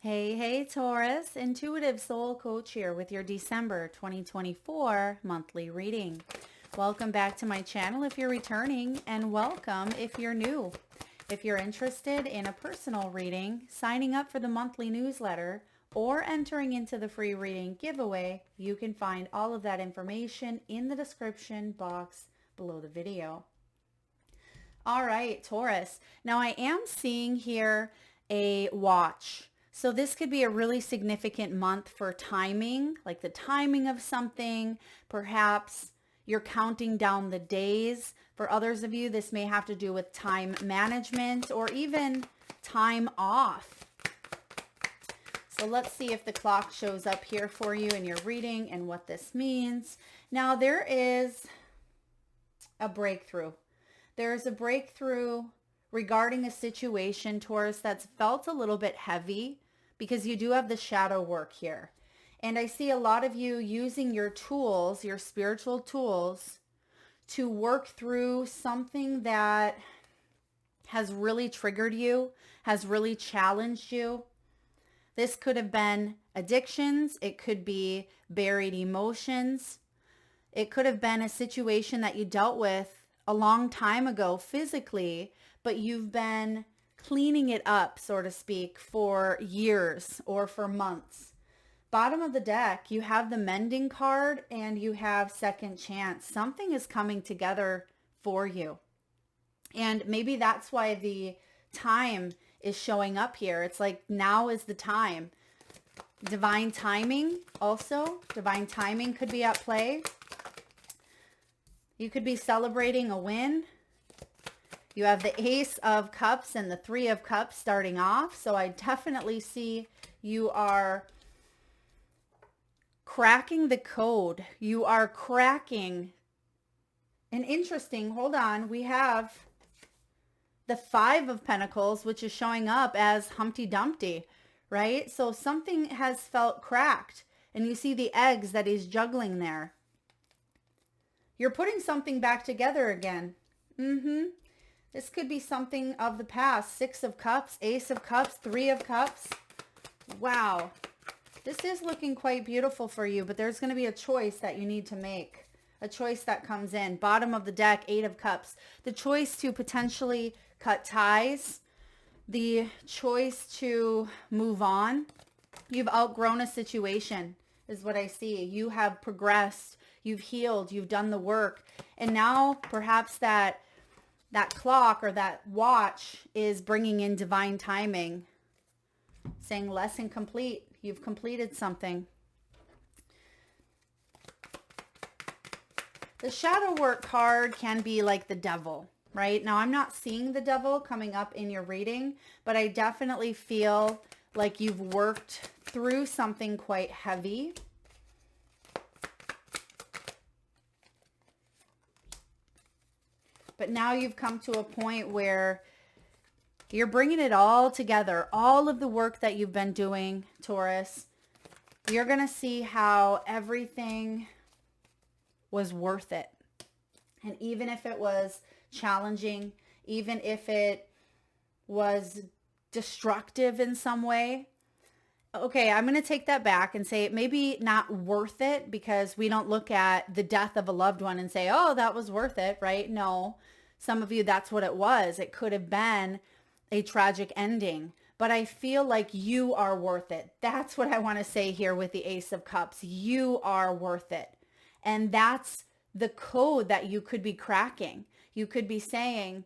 Hey, Taurus, Intuitive Soul Coach here with your December 2024 monthly reading. Welcome back to my channel if you're returning, and welcome if you're new. If you're interested in a personal reading, signing up for the monthly newsletter, or entering into the free reading giveaway, you can find all of that information in the description box below the video. All right, Taurus. Now I am seeing here a watch. So this could be a really significant month for timing, like the timing of something. Perhaps you're counting down the days. For others of you, this may have to do with time management or even time off. So let's see if the clock shows up here for you in your reading and what this means. Now there is a breakthrough. There is a breakthrough regarding a situation, Taurus, that's felt a little bit heavy because you do have the shadow work here. And I see a lot of you using your tools, your spiritual tools, to work through something that has really triggered you, has really challenged you. This could have been addictions. It could be buried emotions. It could have been a situation that you dealt with a long time ago physically, but you've been cleaning it up, so to speak, for years or for months. Bottom of the deck, you have the mending card and you have second chance. Something is coming together for you. And maybe that's why the time is showing up here. It's like now is the time. Divine timing also. Divine timing could be at play. You could be celebrating a win. You have the Ace of Cups and the Three of Cups starting off. So I definitely see you are cracking the code. You are cracking. And interesting, hold on, we have the Five of Pentacles, which is showing up as Humpty Dumpty, right? So something has felt cracked. And you see the eggs that he's juggling there. You're putting something back together again. This could be something of the past. Six of Cups, Ace of Cups, Three of Cups. Wow. This is looking quite beautiful for you, but there's going to be a choice that you need to make. A choice that comes in. Bottom of the deck, Eight of Cups. The choice to potentially cut ties. The choice to move on. You've outgrown a situation is what I see. You have progressed. You've healed. You've done the work. And now perhaps that clock or that watch is bringing in divine timing, saying lesson complete. You've completed something. The shadow work card can be like the devil, right? Now, I'm not seeing the devil coming up in your reading, but I definitely feel like you've worked through something quite heavy. But now you've come to a point where you're bringing it all together. All of the work that you've been doing, Taurus, you're going to see how everything was worth it. And even if it was challenging, even if it was destructive in some way, okay, I'm going to take that back and say it maybe not worth it, because we don't look at the death of a loved one and say, oh, that was worth it, right? No, some of you, that's what it was. It could have been a tragic ending, but I feel like you are worth it. That's what I want to say here with the Ace of Cups. You are worth it. And that's the code that you could be cracking. You could be saying,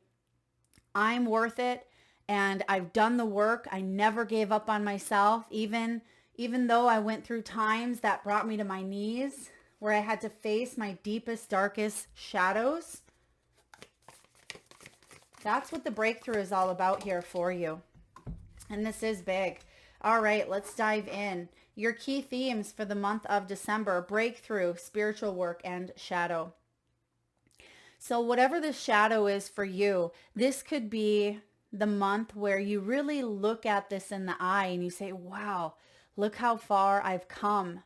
I'm worth it. And I've done the work. I never gave up on myself, even though I went through times that brought me to my knees, where I had to face my deepest, darkest shadows. That's what the breakthrough is all about here for you. And this is big. All right, let's dive in. Your key themes for the month of December: breakthrough, spiritual work, and shadow. So whatever the shadow is for you, this could be the month where you really look at this in the eye and you say, wow, look how far I've come.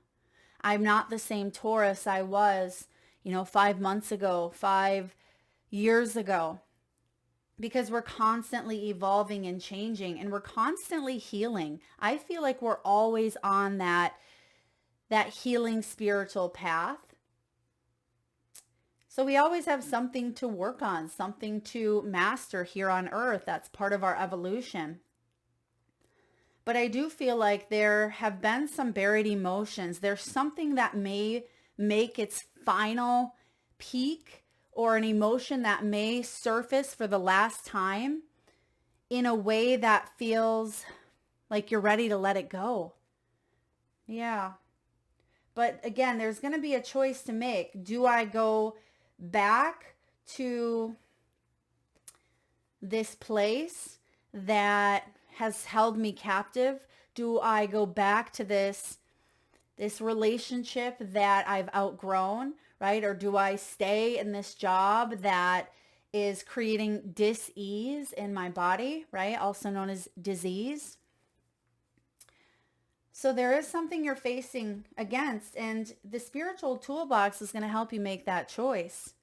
I'm not the same Taurus I was, 5 months ago, 5 years ago. because we're constantly evolving and changing, and we're constantly healing. I feel like we're always on that healing spiritual path. So we always have something to work on, something to master here on earth. That's part of our evolution. But I do feel like there have been some buried emotions. There's something that may make its final peak, or an emotion that may surface for the last time in a way that feels like you're ready to let it go. Yeah. But again, there's going to be a choice to make. Do I go back to this place that has held me captive? Do I go back to this relationship that I've outgrown, right? Or do I stay in this job that is creating dis-ease in my body, right? Also known as disease. So there is something you're facing against, and the spiritual toolbox is going to help you make that choice.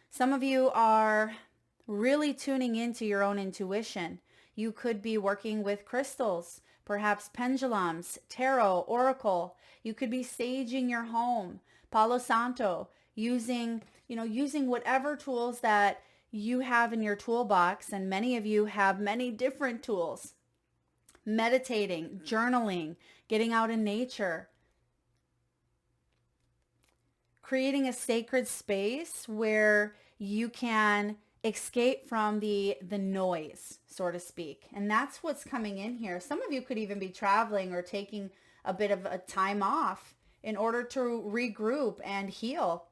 Some of you are really tuning into your own intuition. You could be working with crystals, perhaps pendulums, tarot, oracle. You could be saging your home, Palo Santo, using whatever tools that you have in your toolbox, and many of you have many different tools. Meditating, journaling, getting out in nature, creating a sacred space where you can escape from the noise, so to speak. And that's what's coming in here. Some of you could even be traveling or taking a bit of a time off in order to regroup and heal.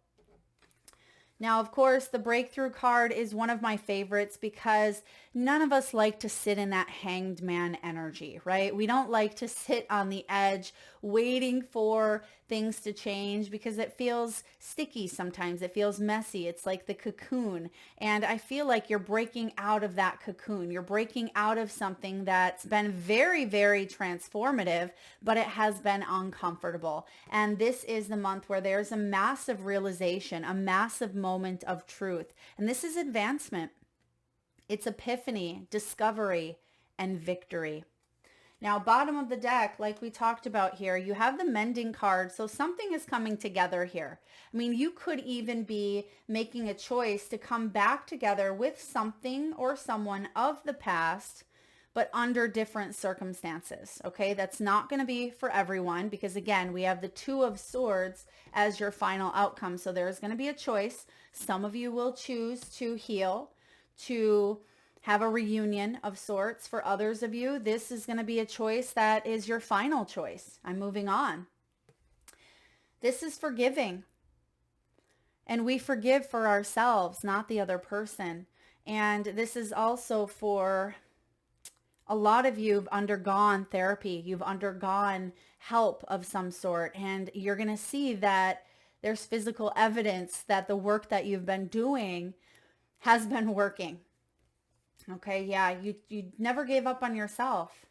Now, of course, the breakthrough card is one of my favorites because none of us like to sit in that hanged man energy, right? We don't like to sit on the edge waiting for things to change because it feels sticky sometimes. It feels messy. It's like the cocoon. And I feel like you're breaking out of that cocoon. You're breaking out of something that's been very, very transformative, but it has been uncomfortable. And this is the month where there's a massive realization, a massive moment of truth. And this is advancement. It's epiphany, discovery, and victory. Now, bottom of the deck, like we talked about here, you have the mending card. So something is coming together here. I mean, you could even be making a choice to come back together with something or someone of the past, but under different circumstances. Okay, that's not going to be for everyone because, again, we have the Two of Swords as your final outcome. So there's going to be a choice. Some of you will choose to heal, to have a reunion of sorts. For others of you, this is going to be a choice that is your final choice. I'm moving on. This is forgiving. And we forgive for ourselves, not the other person. And this is also for a lot of you. You've undergone therapy. You've undergone help of some sort. And you're going to see that there's physical evidence that the work that you've been doing has been working. Okay, yeah, you never gave up on yourself.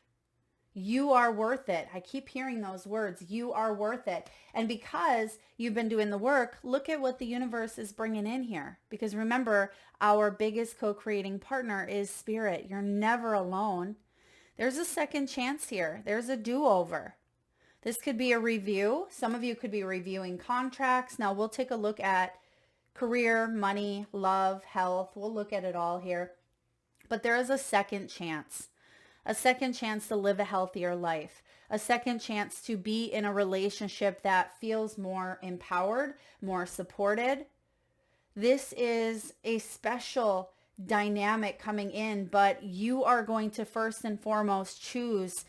You are worth it. I keep hearing those words. You are worth it. And because you've been doing the work, look at what the universe is bringing in here. Because remember, our biggest co-creating partner is spirit. You're never alone. There's a second chance here. There's a do-over. This could be a review. Some of you could be reviewing contracts. Now we'll take a look at career, money, love, health. We'll look at it all here. But there is a second chance to live a healthier life, a second chance to be in a relationship that feels more empowered, more supported. This is a special dynamic coming in, but you are going to first and foremost choose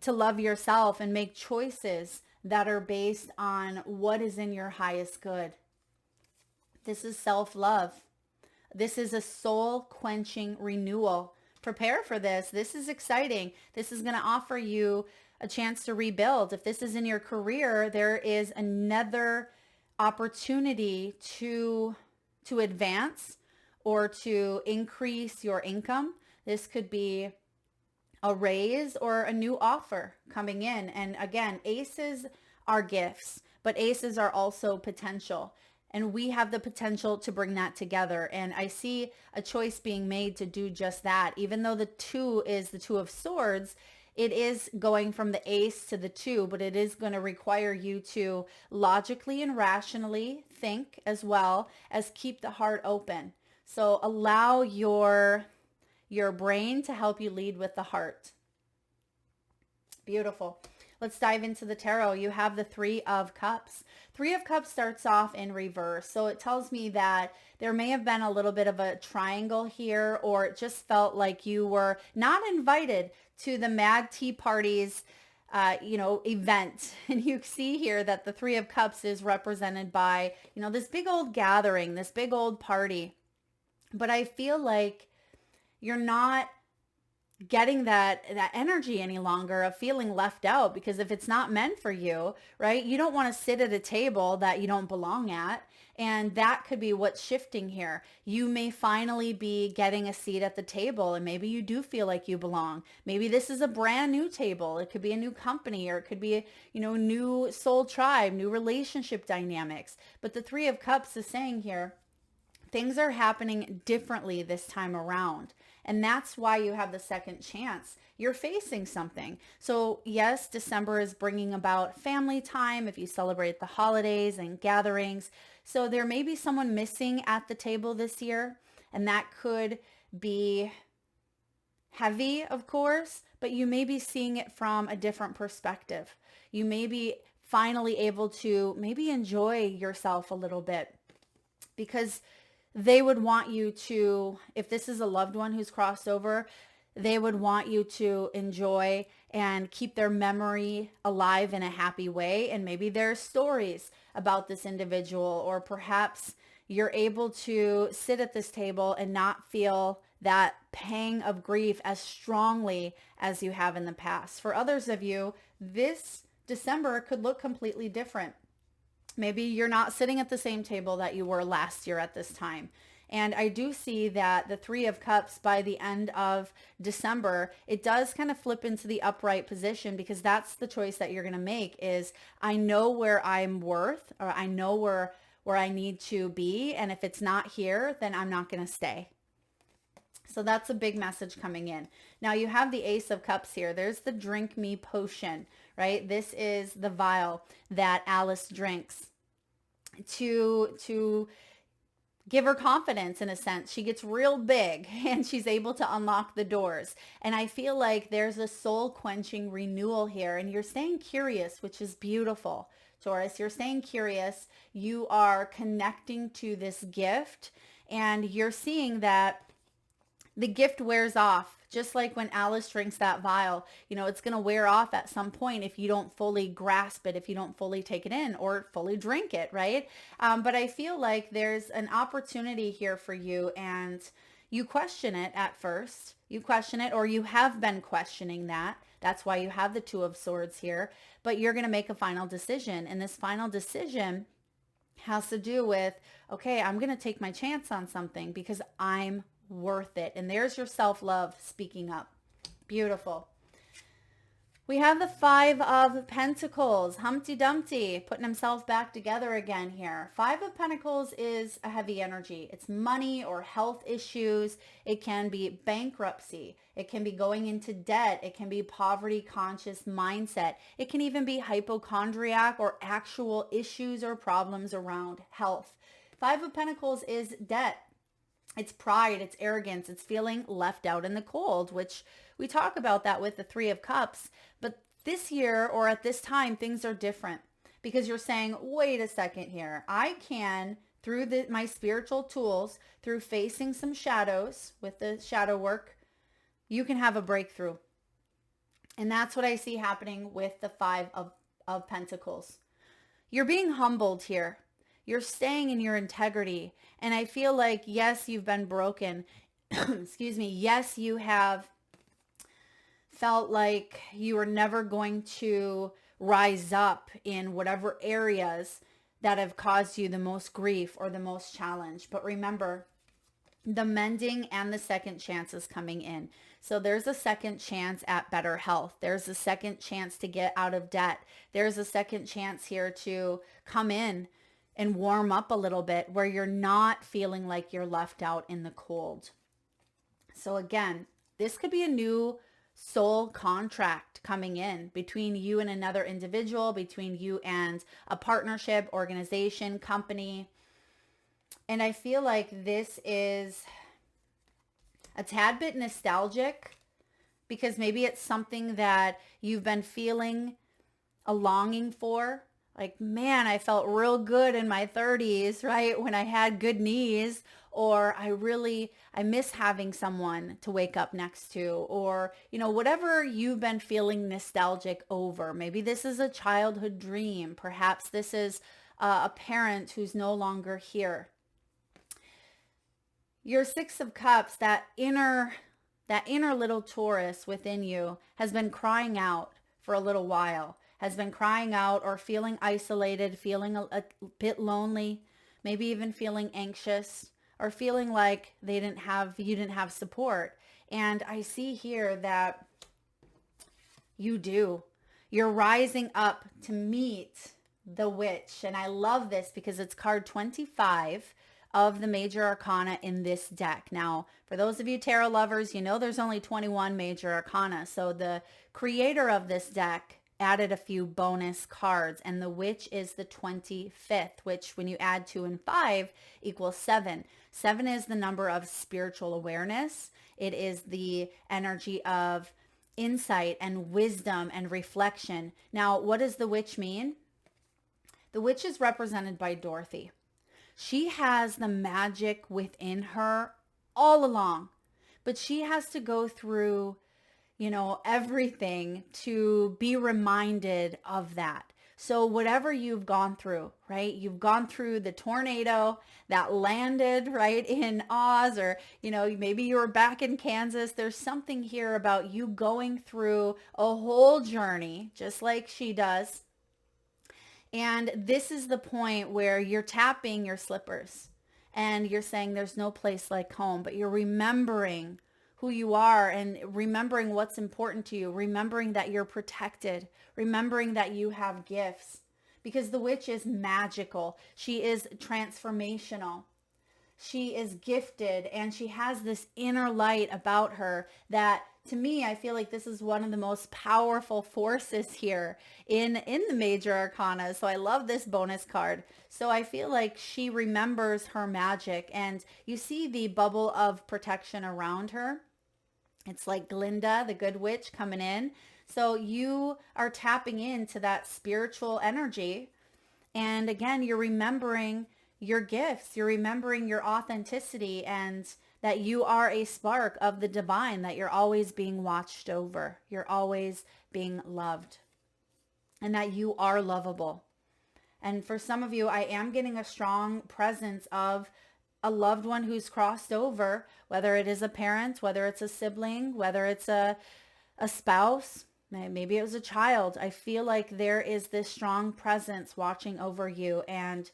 to love yourself and make choices that are based on what is in your highest good. This is self-love. This is a soul-quenching renewal. Prepare for this. This is exciting. This is going to offer you a chance to rebuild. If this is in your career, there is another opportunity to advance or to increase your income. This could be a raise or a new offer coming in. And again, aces are gifts, but aces are also potential. And we have the potential to bring that together. And I see a choice being made to do just that. Even though the 2 is the 2 of swords, it is going from the ace to the 2, but it is going to require you to logically and rationally think, as well as keep the heart open. So allow your brain to help you lead with the heart. Beautiful. Let's dive into the tarot. You have the 3 of Cups. 3 of Cups starts off in reverse. So it tells me that there may have been a little bit of a triangle here, or it just felt like you were not invited to the Mad Tea Party's event. And you see here that the 3 of Cups is represented by, this big old gathering, this big old party. But I feel like you're not getting that energy any longer of feeling left out, because if it's not meant for you, right, you don't want to sit at a table that you don't belong at. And that could be what's shifting here. You may finally be getting a seat at the table, and maybe you do feel like you belong. Maybe this is a brand new table. It could be a new company, or it could be new soul tribe, new relationship dynamics. But the 3 of Cups is saying here, things are happening differently this time around. And that's why you have the second chance. You're facing something. So yes, December is bringing about family time if you celebrate the holidays and gatherings. So there may be someone missing at the table this year, and that could be heavy, of course, but you may be seeing it from a different perspective. You may be finally able to maybe enjoy yourself a little bit, because they would want you to, if this is a loved one who's crossed over, they would want you to enjoy and keep their memory alive in a happy way. And maybe there's stories about this individual, or perhaps you're able to sit at this table and not feel that pang of grief as strongly as you have in the past. For others of you, this December could look completely different. Maybe you're not sitting at the same table that you were last year at this time. And I do see that the 3 of Cups, by the end of December, it does kind of flip into the upright position, because that's the choice that you're going to make is, I know where I'm worth, or I know where I need to be. And if it's not here, then I'm not going to stay. So that's a big message coming in. Now you have the Ace of Cups here. There's the drink me potion, right? This is the vial that Alice drinks to give her confidence, in a sense. She gets real big and she's able to unlock the doors. And I feel like there's a soul quenching renewal here, and you're staying curious, which is beautiful. Taurus, you're staying curious. You are connecting to this gift, and you're seeing that the gift wears off. Just like when Alice drinks that vial, it's going to wear off at some point if you don't fully grasp it, if you don't fully take it in or fully drink it, right? But I feel like there's an opportunity here for you, and you question it at first. You question it, or you have been questioning that. That's why you have the 2 of Swords here. But you're going to make a final decision, and this final decision has to do with, okay, I'm going to take my chance on something because I'm worth it. And there's your self-love speaking up. Beautiful. We have the 5 of Pentacles. Humpty Dumpty putting himself back together again here. 5 of Pentacles is a heavy energy. It's money or health issues. It can be bankruptcy. It can be going into debt. It can be poverty conscious mindset. It can even be hypochondriac or actual issues or problems around health. 5 of Pentacles is debt. It's pride, it's arrogance, it's feeling left out in the cold, which we talk about that with the 3 of Cups. But this year, or at this time, things are different, because you're saying, wait a second here. I can, through my spiritual tools, through facing some shadows with the shadow work, you can have a breakthrough. And that's what I see happening with the 5 of Pentacles. You're being humbled here. You're staying in your integrity. And I feel like, yes, you've been broken. Excuse me. Yes, you have felt like you were never going to rise up in whatever areas that have caused you the most grief or the most challenge. But remember, the mending and the second chance is coming in. So there's a second chance at better health. There's a second chance to get out of debt. There's a second chance here to come in and warm up a little bit where you're not feeling like you're left out in the cold. So again, this could be a new soul contract coming in between you and another individual, between you and a partnership, organization, company. And I feel like this is a tad bit nostalgic because maybe it's something that you've been feeling a longing for. Like, man, I felt real good in my 30s, right? When I had good knees, or I miss having someone to wake up next to, or, whatever you've been feeling nostalgic over. Maybe this is a childhood dream. Perhaps this is a parent who's no longer here. Your Six of Cups, that inner little Taurus within you has been crying out for a little while, has been crying out or feeling isolated, feeling a bit lonely, maybe even feeling anxious or feeling like you didn't have support. And I see here that you do. You're rising up to meet the witch. And I love this because it's card 25 of the major arcana in this deck. Now, for those of you tarot lovers, there's only 21 major arcana. So the creator of this deck added a few bonus cards, and the witch is the 25th, which when you add 2 and 5 equals 7. 7 is the number of spiritual awareness. It is the energy of insight and wisdom and reflection. Now, what does the witch mean? The witch is represented by Dorothy. She has the magic within her all along, but she has to go through, everything to be reminded of that. So whatever you've gone through, right? You've gone through the tornado that landed right in Oz, or, maybe you were back in Kansas. There's something here about you going through a whole journey, just like she does. And this is the point where you're tapping your slippers and you're saying there's no place like home, but you're remembering who you are and remembering what's important to you, remembering that you're protected, remembering that you have gifts, because the witch is magical. She is transformational. She is gifted, and she has this inner light about her that, to me, I feel like this is one of the most powerful forces here in the major arcana. So I love this bonus card. So I feel like she remembers her magic, and you see the bubble of protection around her. It's like Glinda, the good witch, coming in. So you are tapping into that spiritual energy. And again, you're remembering your gifts. You're remembering your authenticity, and that you are a spark of the divine, that you're always being watched over. You're always being loved, and that you are lovable. And for some of you, I am getting a strong presence of a loved one who's crossed over, whether it is a parent, whether it's a sibling, whether it's a spouse, maybe it was a child. I feel like there is this strong presence watching over you, and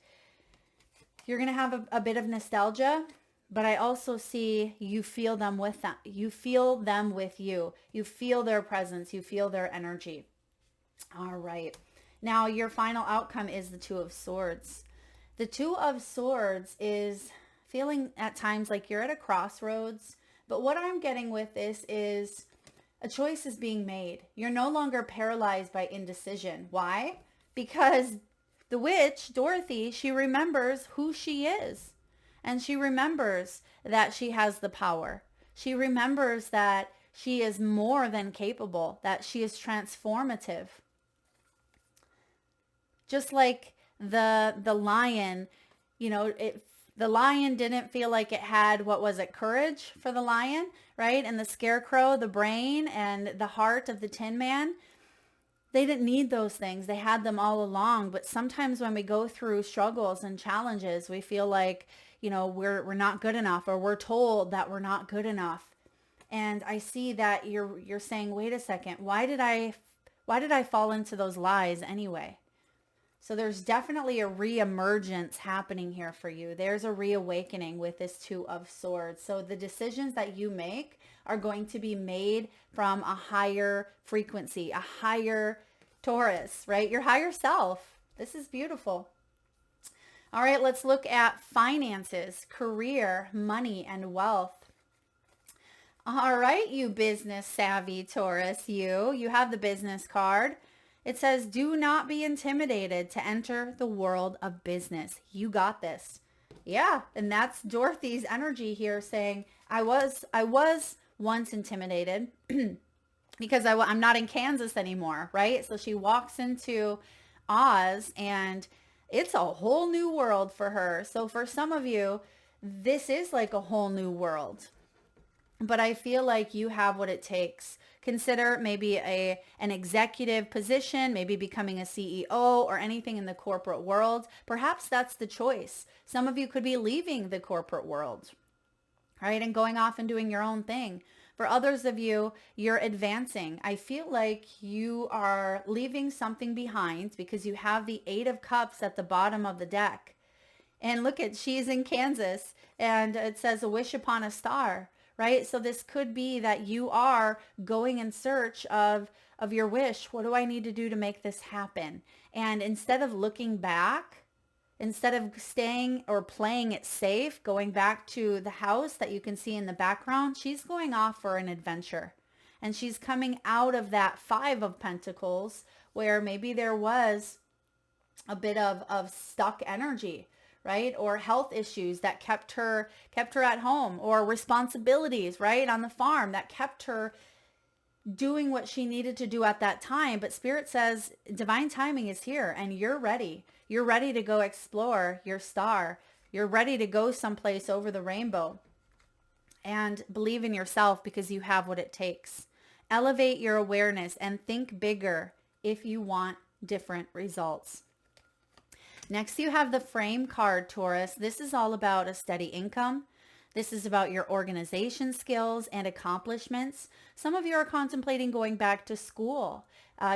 you're going to have a bit of nostalgia, but I also see you feel them with them. You feel them with you. You feel their presence. You feel their energy. All right. Now, your final outcome is the Two of Swords. The Two of Swords is feeling at times like you're at a crossroads. But what I'm getting with this is a choice is being made. You're no longer paralyzed by indecision. Why? Because the witch, Dorothy, she remembers who she is. And she remembers that she has the power. She remembers that she is more than capable, that she is transformative. Just like the lion, the lion didn't feel like it had, courage for the lion, right? And the scarecrow, the brain and the heart of the Tin Man. They didn't need those things. They had them all along. But sometimes when we go through struggles and challenges, we feel like, we're not good enough, or we're told that we're not good enough. And I see that you're saying, wait a second, why did I fall into those lies anyway? So there's definitely a re-emergence happening here for you. There's a reawakening with this Two of Swords. So the decisions that you make are going to be made from a higher frequency, a higher Taurus, right? Your higher self. This is beautiful. All right, let's look at finances, career, money, and wealth. All right, you business savvy Taurus, you have the business card. It says, do not be intimidated to enter the world of business. You got this. Yeah, and that's Dorothy's energy here saying, I was once intimidated because I'm not in Kansas anymore, right? So she walks into Oz and it's a whole new world for her. So for some of you, this is like a whole new world, but I feel like you have what it takes. Consider maybe an executive position, maybe becoming a CEO or anything in the corporate world. Perhaps that's the choice. Some of you could be leaving the corporate world, right? And going off and doing your own thing. For others of you, you're advancing. I feel like you are leaving something behind because you have the Eight of Cups at the bottom of the deck. And look at, she's in Kansas and it says a wish upon a star, right? So this could be that you are going in search of your wish. What do I need to do to make this happen? And instead of looking back, instead of staying or playing it safe, going back to the house that you can see in the background, she's going off for an adventure. And she's coming out of that Five of Pentacles where maybe there was a bit of stuck energy, right? Or health issues that kept her at home, or responsibilities, right? On the farm that kept her doing what she needed to do at that time. But Spirit says divine timing is here and you're ready. You're ready to go explore your star. You're ready to go someplace over the rainbow, and believe in yourself because you have what it takes. Elevate your awareness and think bigger if you want different results. Next, you have the frame card, Taurus. This is all about a steady income. This is about your organization skills and accomplishments. Some of you are contemplating going back to school,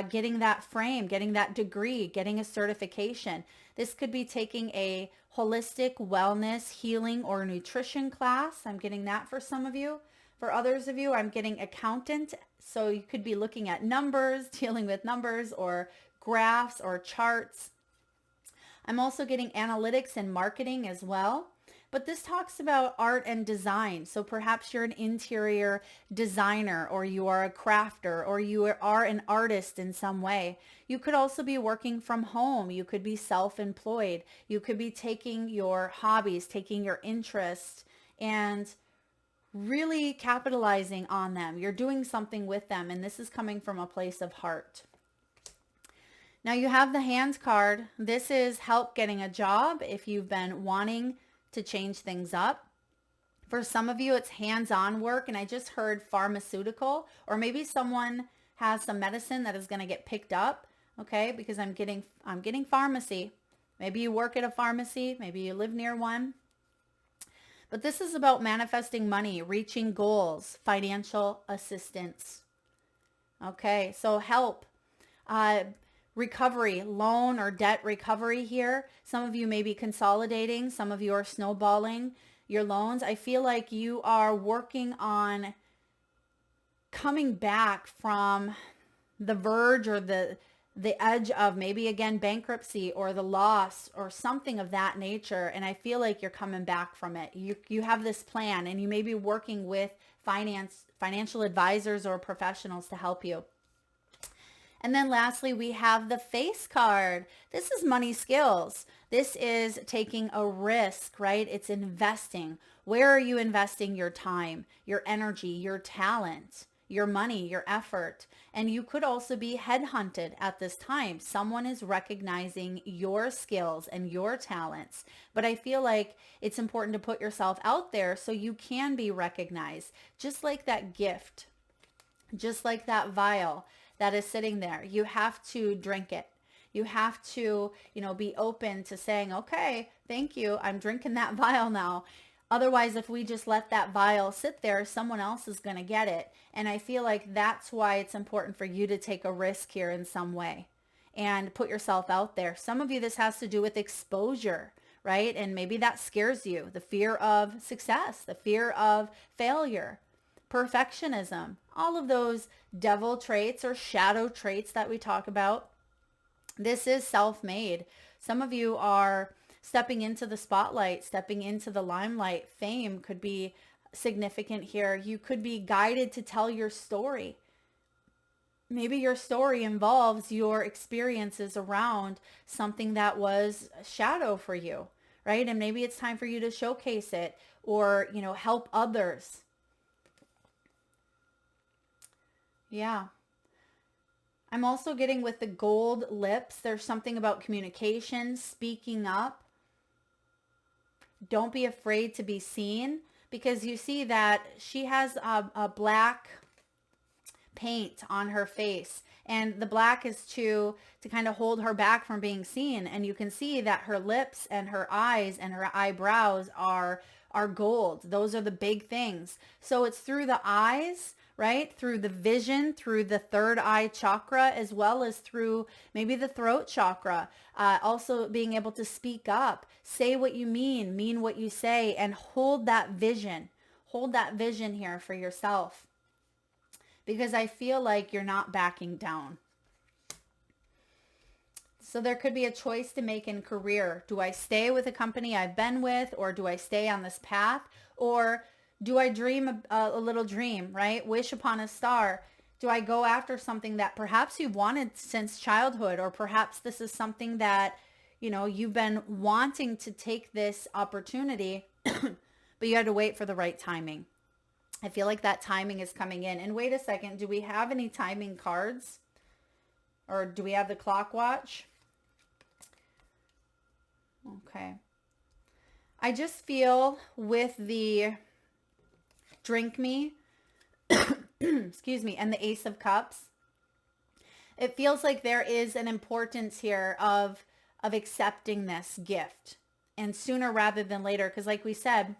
getting that frame, getting that degree, getting a certification. This could be taking a holistic wellness, healing, or nutrition class. I'm getting that for some of you. For others of you, I'm getting accountant. So you could be looking at numbers, dealing with numbers or graphs or charts. I'm also getting analytics and marketing as well. But this talks about art and design. So perhaps you're an interior designer, or you are a crafter, or you are an artist in some way. You could also be working from home. You could be self-employed. You could be taking your hobbies, taking your interests, and really capitalizing on them. You're doing something with them, and this is coming from a place of heart. Now you have the Hands card. This is help getting a job if you've been wanting to change things up. For some of you, it's hands-on work, and I just heard pharmaceutical, or maybe someone has some medicine that is going to get picked up, okay? Because I'm getting pharmacy. Maybe you work at a pharmacy, maybe you live near one. But this is about manifesting money, reaching goals, financial assistance. Okay, so help. Recovery, loan or debt recovery here. Some of you may be consolidating. Some of you are snowballing your loans. I feel like you are working on coming back from the verge or the edge of maybe again bankruptcy or the loss or something of that nature. And I feel like you're coming back from it. You have this plan, and you may be working with financial advisors or professionals to help you. And then lastly, we have the Face card. This is money skills. This is taking a risk, right? It's investing. Where are you investing your time, your energy, your talent, your money, your effort? And you could also be headhunted at this time. Someone is recognizing your skills and your talents. But I feel like it's important to put yourself out there so you can be recognized. Just like that gift, just like that vial that is sitting there. You have to drink it. You have to, be open to saying, okay, thank you. I'm drinking that vial now. Otherwise, if we just let that vial sit there, someone else is going to get it. And I feel like that's why it's important for you to take a risk here in some way and put yourself out there. Some of you, this has to do with exposure, right? And maybe that scares you. The fear of success, the fear of failure, perfectionism, all of those devil traits or shadow traits that we talk about. This is self-made. Some of you are stepping into the spotlight, stepping into the limelight. Fame could be significant here. You could be guided to tell your story. Maybe your story involves your experiences around something that was a shadow for you, right? And maybe it's time for you to showcase it or, help others. Yeah. I'm also getting with the gold lips. There's something about communication, speaking up. Don't be afraid to be seen, because you see that she has a black paint on her face, and the black is to kind of hold her back from being seen. And you can see that her lips and her eyes and her eyebrows are gold. Those are the big things. So it's through the eyes, right? Through the vision, through the third eye chakra, as well as through maybe the throat chakra. Also being able to speak up, say what you mean what you say, and hold that vision. Hold that vision here for yourself, because I feel like you're not backing down. So there could be a choice to make in career. Do I stay with a company I've been with, or do I stay on this path? Or do I dream a little dream, right? Wish upon a star. Do I go after something that perhaps you've wanted since childhood, or perhaps this is something that, you've been wanting to take this opportunity, but you had to wait for the right timing. I feel like that timing is coming in. And wait a second, do we have any timing cards? Or do we have the clock watch? Okay. I just feel with the drink me, excuse me, and the Ace of Cups, it feels like there is an importance here of accepting this gift, and sooner rather than later, because like we said,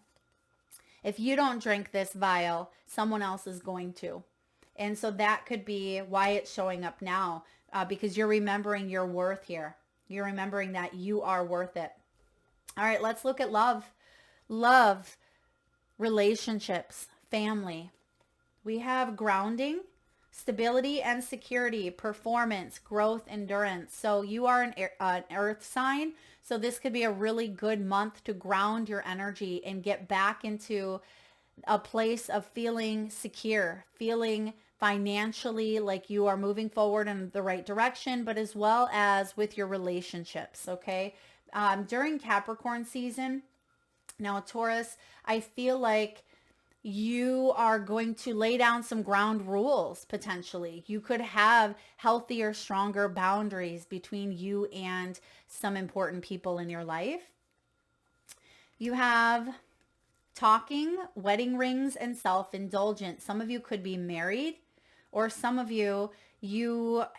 if you don't drink this vial, someone else is going to. And so that could be why it's showing up now, because you're remembering your worth here. You're remembering that you are worth it. All right, let's look at love. Love, relationships, family. We have grounding, stability and security, performance, growth, endurance. So you are an earth sign. So this could be a really good month to ground your energy and get back into a place of feeling secure, feeling financially like you are moving forward in the right direction, but as well as with your relationships, okay? During Capricorn season, now Taurus, I feel like you are going to lay down some ground rules potentially. You could have healthier, stronger boundaries between you and some important people in your life. You have talking, wedding rings, and self-indulgence. Some of you could be married, or some of you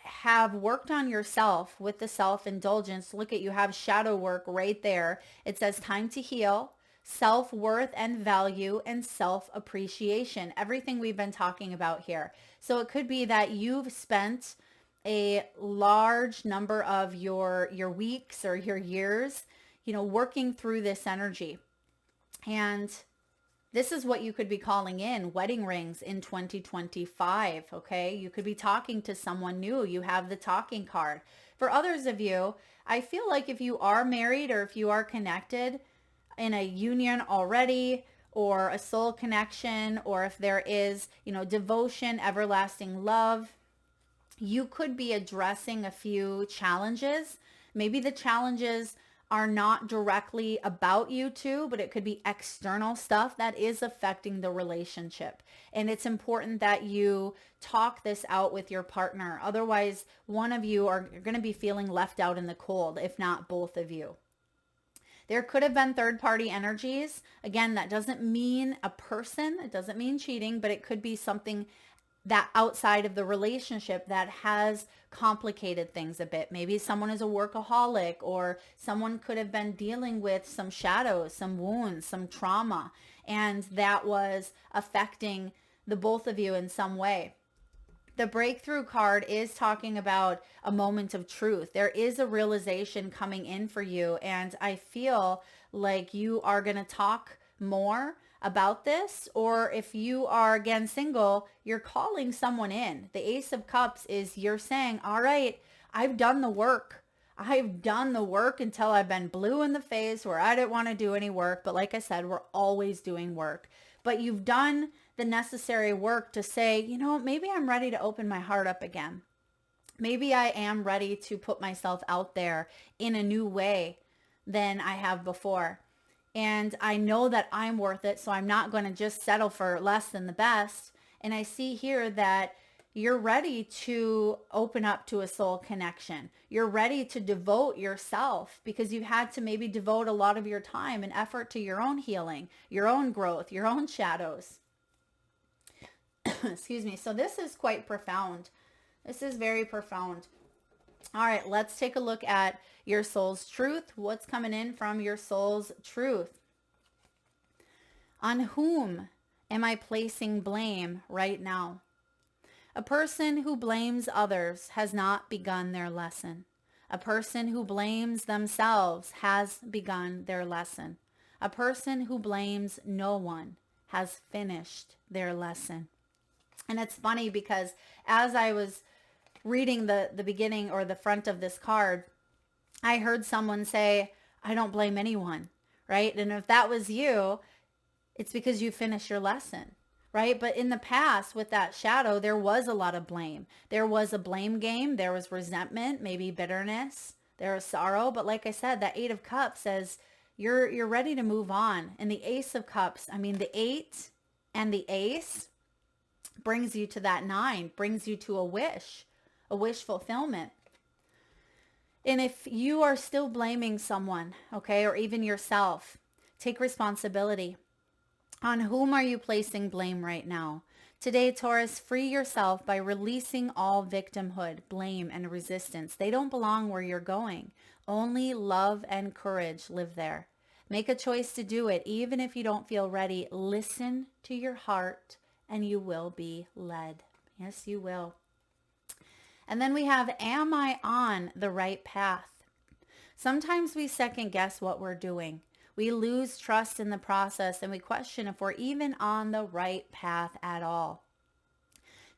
have worked on yourself with the self-indulgence. Look at, you have shadow work right there. It says time to heal, self-worth and value, and self-appreciation. Everything we've been talking about here. So it could be that you've spent a large number of your weeks or your years, working through this energy. And this is what you could be calling in, wedding rings in 2025, okay? You could be talking to someone new. You have the talking card. For others of you, I feel like if you are married or if you are connected in a union already, or a soul connection, or if there is, devotion, everlasting love, you could be addressing a few challenges. Maybe the challenges are not directly about you two, but it could be external stuff that is affecting the relationship. And it's important that you talk this out with your partner. Otherwise, one of you are going to be feeling left out in the cold, if not both of you. There could have been third-party energies. Again, that doesn't mean a person. It doesn't mean cheating, but it could be something that outside of the relationship that has complicated things a bit. Maybe someone is a workaholic, or someone could have been dealing with some shadows, some wounds, some trauma, and that was affecting the both of you in some way. The breakthrough card is talking about a moment of truth. There is a realization coming in for you, and I feel like you are going to talk more about this. Or if you are, again, single, you're calling someone in. The Ace of Cups is you're saying, all right, I've done the work. I've done the work until I've been blue in the face where I didn't want to do any work. But like I said, we're always doing work. But you've done the necessary work to say, you know, maybe I'm ready to open my heart up again. Maybe I am ready to put myself out there in a new way than I have before. And I know that I'm worth it, so I'm not going to just settle for less than the best. And I see here that you're ready to open up to a soul connection. You're ready to devote yourself because you've had to maybe devote a lot of your time and effort to your own healing, your own growth, your own shadows. Excuse me. So this is quite profound. This is very profound. All right, let's take a look at your soul's truth. What's coming in from your soul's truth? On whom am I placing blame right now? A person who blames others has not begun their lesson. A person who blames themselves has begun their lesson. A person who blames no one has finished their lesson. And it's funny because as I was reading the beginning or the front of this card, I heard someone say, I don't blame anyone, right? And if that was you, it's because you finished your lesson, right? But in the past with that shadow, there was a lot of blame. There was a blame game. There was resentment, maybe bitterness. There was sorrow. But like I said, that 8 of Cups says you're ready to move on. And the Ace of Cups, I mean, the 8 and the Ace brings you to that 9, brings you to a wish fulfillment. And if you are still blaming someone, okay, or even yourself, take responsibility. On whom are you placing blame right now? Today, Taurus, free yourself by releasing all victimhood, blame, and resistance. They don't belong where you're going. Only love and courage live there. Make a choice to do it, even if you don't feel ready. Listen to your heart, and you will be led. Yes, you will. And then we have, am I on the right path? Sometimes we second guess what we're doing. We lose trust in the process and we question if we're even on the right path at all.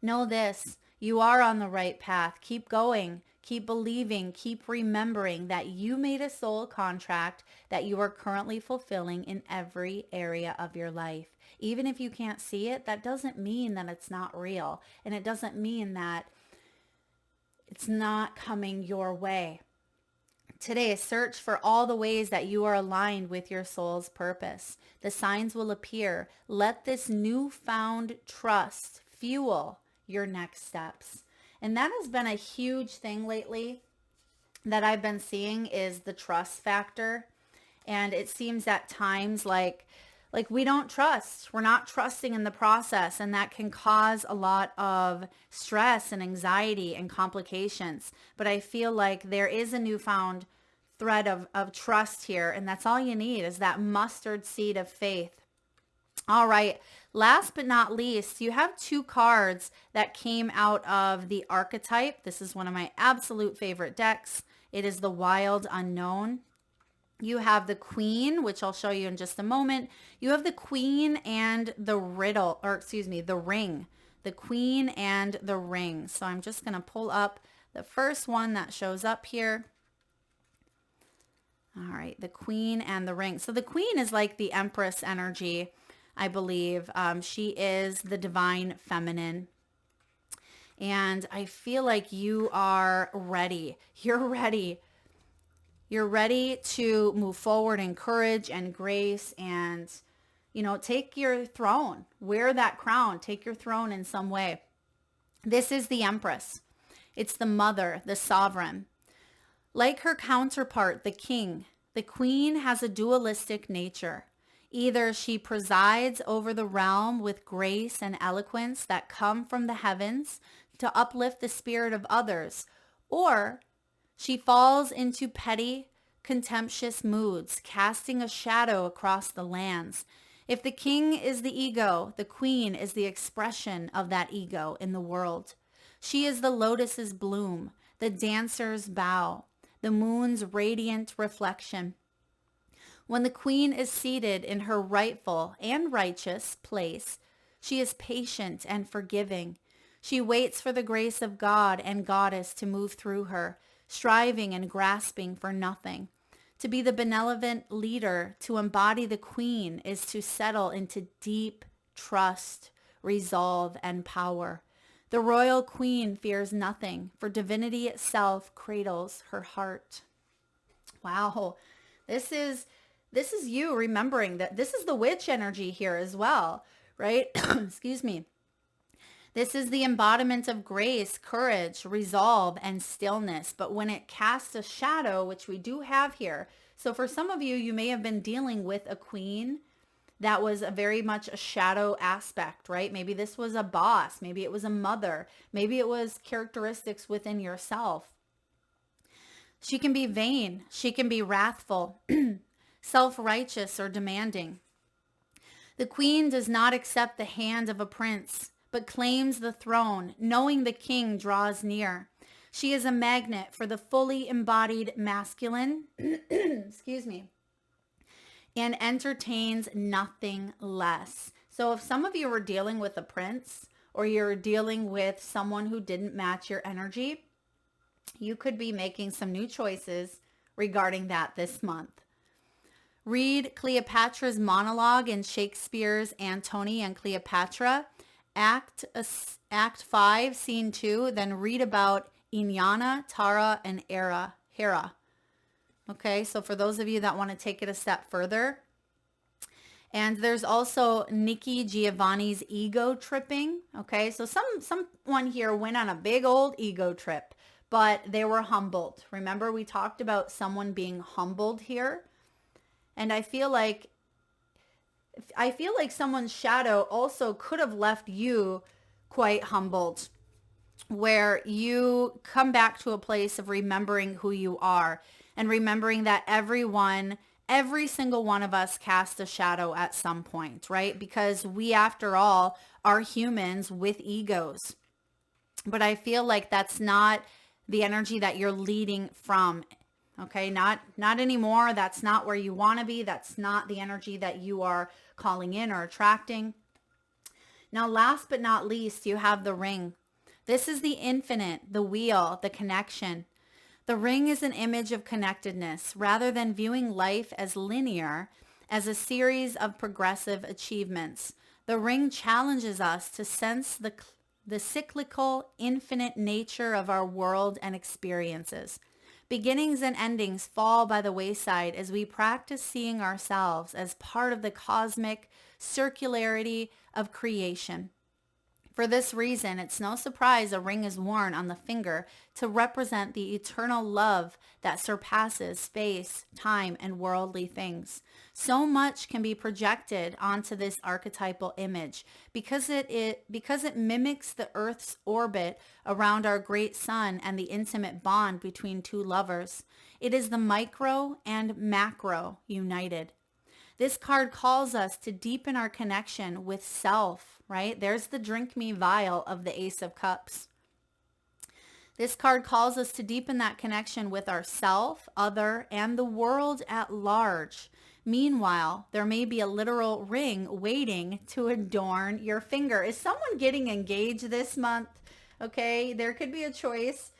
Know this, you are on the right path. Keep going, keep believing, keep remembering that you made a soul contract that you are currently fulfilling in every area of your life. Even if you can't see it, that doesn't mean that it's not real. And it doesn't mean that it's not coming your way. Today, search for all the ways that you are aligned with your soul's purpose. The signs will appear. Let this newfound trust fuel your next steps. And that has been a huge thing lately that I've been seeing is the trust factor. And it seems at times like we don't trust. We're not trusting in the process, and that can cause a lot of stress and anxiety and complications. But I feel like there is a newfound thread of trust here, and that's all you need is that mustard seed of faith. All right, last but not least, you have 2 cards that came out of the Archetype. This is one of my absolute favorite decks. It is the Wild Unknown. You have the Queen, which I'll show you in just a moment. You have the Queen and the the Ring. The Queen and the Ring. So I'm just going to pull up the first one that shows up here. All right, the Queen and the Ring. So the Queen is like the Empress energy, I believe. She is the divine feminine. And I feel like you are ready. You're ready. You're ready to move forward in courage and grace and, you know, take your throne, wear that crown, take your throne in some way. This is the Empress. It's the mother, the sovereign. Like her counterpart, the king, the queen has a dualistic nature. Either she presides over the realm with grace and eloquence that come from the heavens to uplift the spirit of others, or she falls into petty, contemptuous moods, casting a shadow across the lands. If the king is the ego, the queen is the expression of that ego in the world. She is the lotus's bloom, the dancer's bow, the moon's radiant reflection. When the queen is seated in her rightful and righteous place, she is patient and forgiving. She waits for the grace of God and Goddess to move through her. striving and grasping for nothing. To be the benevolent leader, to embody the queen, is to settle into deep trust, resolve, and power. The royal queen fears nothing, for divinity itself cradles her heart. Wow. This is you remembering that this is the witch energy here as well, right? Excuse me. This is the embodiment of grace, courage, resolve, and stillness. But when it casts a shadow, which we do have here. So for some of you, you may have been dealing with a queen that was a very much a shadow aspect, right? Maybe this was a boss. Maybe it was a mother. Maybe it was characteristics within yourself. She can be vain. She can be wrathful, self-righteous, or demanding. The queen does not accept the hand of a prince, but claims the throne, knowing the king draws near. She is a magnet for the fully embodied masculine, excuse me, and entertains nothing less. So if some of you were dealing with a prince, or you're dealing with someone who didn't match your energy, you could be making some new choices regarding that this month. Read Cleopatra's monologue in Shakespeare's Antony and Cleopatra, Act 5, Scene 2, then read about Inanna, Tara, and Hera. Okay, so for those of you that want to take it a step further. And there's also Nikki Giovanni's ego tripping. Okay, so someone here went on a big old ego trip, but they were humbled. Remember, we talked about someone being humbled here. And I feel like someone's shadow also could have left you quite humbled, where you come back to a place of remembering who you are and remembering that every single one of us cast a shadow at some point, right? Because we, after all, are humans with egos. But I feel like that's not the energy that you're leading from. Okay, not anymore. That's not where you want to be. That's not the energy that you are calling in or attracting. Now, last but not least, you have the ring. This is the infinite, the wheel, the connection. The ring is an image of connectedness rather than viewing life as linear, as a series of progressive achievements. The ring challenges us to sense the cyclical, infinite nature of our world and experiences. Beginnings and endings fall by the wayside as we practice seeing ourselves as part of the cosmic circularity of creation. For this reason, it's no surprise a ring is worn on the finger to represent the eternal love that surpasses space, time, and worldly things. So much can be projected onto this archetypal image because it mimics the Earth's orbit around our great sun and the intimate bond between two lovers. It is the micro and macro united. This card calls us to deepen our connection with self, right? There's the drink me vial of the Ace of Cups. This card calls us to deepen that connection with ourself, other, and the world at large. Meanwhile, there may be a literal ring waiting to adorn your finger. Is someone getting engaged this month? Okay, there could be a choice.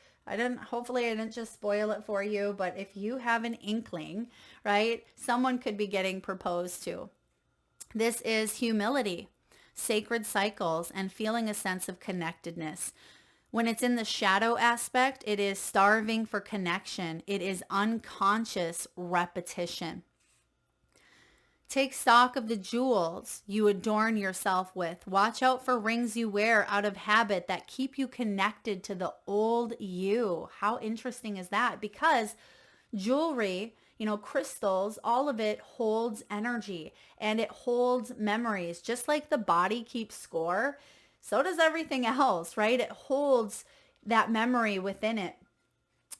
Hopefully I didn't just spoil it for you, but if you have an inkling, right, someone could be getting proposed to. This is humility, sacred cycles, and feeling a sense of connectedness. When it's in the shadow aspect, it is starving for connection. It is unconscious repetition. Take stock of the jewels you adorn yourself with. Watch out for rings you wear out of habit that keep you connected to the old you. How interesting is that? Because jewelry, crystals, all of it holds energy and it holds memories. Just like the body keeps score, so does everything else, right? It holds that memory within it.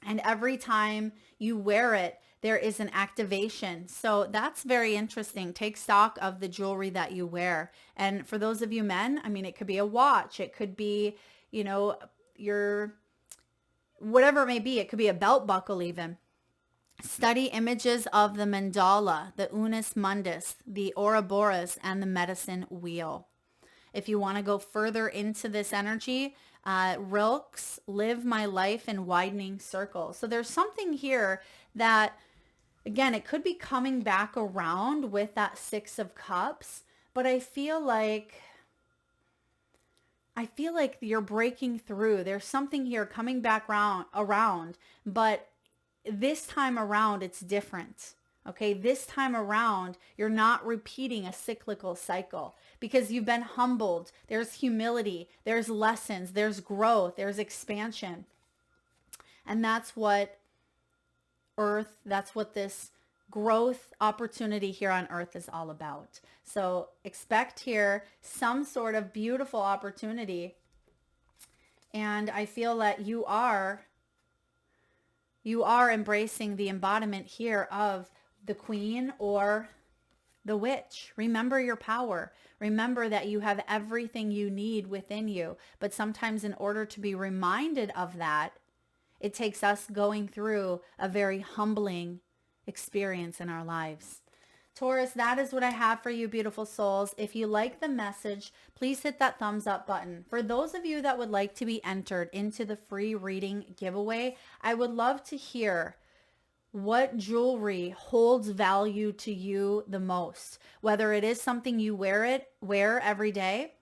And every time you wear it, there is an activation. So that's very interesting. Take stock of the jewelry that you wear. And for those of you men, it could be a watch. It could be, your, whatever it may be. It could be a belt buckle even. Study images of the mandala, the unus mundus, the Ouroboros, and the medicine wheel. If you want to go further into this energy, Rilks, live my life in widening circles. So there's something here that, again, it could be coming back around with that Six of Cups, but I feel like you're breaking through. There's something here coming back around, but this time around it's different. Okay, this time around, you're not repeating a cyclical cycle because you've been humbled. There's humility, there's lessons, there's growth, there's expansion. And that's what this growth opportunity here on Earth is all about. So expect here some sort of beautiful opportunity. And I feel that you are embracing the embodiment here of the Queen or the Witch. Remember your power. Remember that you have everything you need within you. But sometimes in order to be reminded of that, it takes us going through a very humbling experience in our lives. Taurus, that is what I have for you, beautiful souls. If you like the message, please hit that thumbs up button. For those of you that would like to be entered into the free reading giveaway, I would love to hear what jewelry holds value to you the most. Whether it is something you wear every day,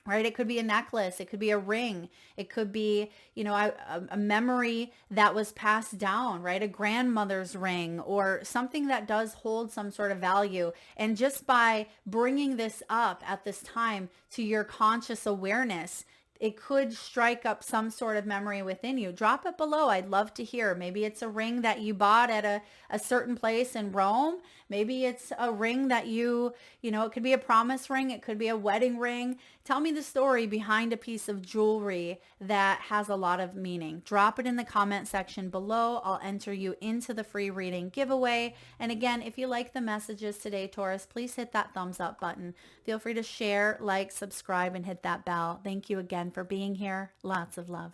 right? It could be a necklace. It could be a ring. It could be, a memory that was passed down, right? A grandmother's ring or something that does hold some sort of value. And just by bringing this up at this time to your conscious awareness, it could strike up some sort of memory within you. Drop it below. I'd love to hear. Maybe it's a ring that you bought at a certain place in Rome. Maybe it's a ring that it could be a promise ring. It could be a wedding ring. Tell me the story behind a piece of jewelry that has a lot of meaning. Drop it in the comment section below. I'll enter you into the free reading giveaway. And again, if you like the messages today, Taurus, please hit that thumbs up button. Feel free to share, like, subscribe, and hit that bell. Thank you again for being here. Lots of love.